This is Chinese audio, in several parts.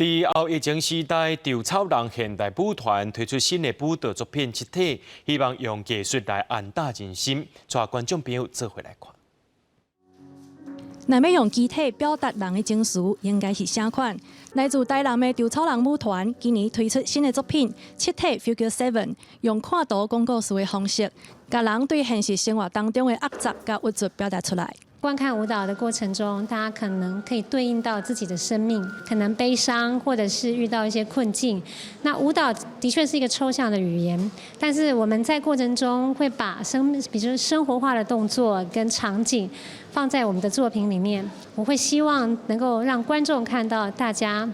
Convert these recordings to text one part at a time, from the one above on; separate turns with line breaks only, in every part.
在后疫情时代，稻草人现代舞团推出新的舞蹈作品《七体》，希望用艺术来安打人心，带观众朋友做回来看。
若要用肢体表达人的情绪，应该是啥款？来自台南的稻草人舞团今年推出新的作品《七体 Figure 7》，用看图讲故事的方式，把人对现实生活当中的恶杂甲物质表达出来。
观看舞蹈的过程中，大家可能可以对应到自己的生命，可能悲伤，或者是遇到一些困境。那舞蹈的确是一个抽象的语言，但是我们在过程中会把比如生活化的动作跟场景放在我们的作品里面。我会希望能够让观众看到大家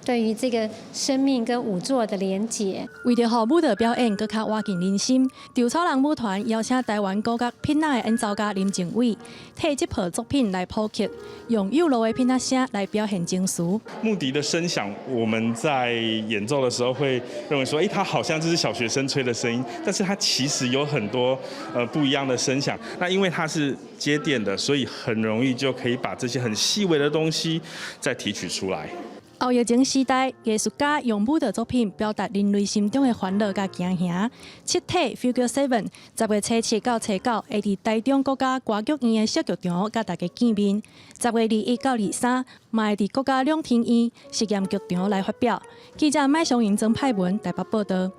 对于这个生命跟舞作的连结。
为了让舞蹈表演更加挖进人心，稻草人舞团邀请台湾国乐品仔的演奏家林静伟，替这部作品来谱曲，用幼柔的品仔声来表现情绪。
木笛的声响，我们在演奏的时候会认为说，它好像这是小学生吹的声音，但是它其实有很多不一样的声响。那因为它是接电的，所以很容易就可以把这些很细微的东西再提取出来。
后疫情时代，艺术家用舞蹈作品表达人类心中的烦恼甲惊吓。七体 Figure 7，10月7到7 9会伫台中国家歌剧院的小剧场甲大家见面。10月21到23，嘛会伫国家两厅院实验剧场来发表。记者麦尚英曾派文台北报道。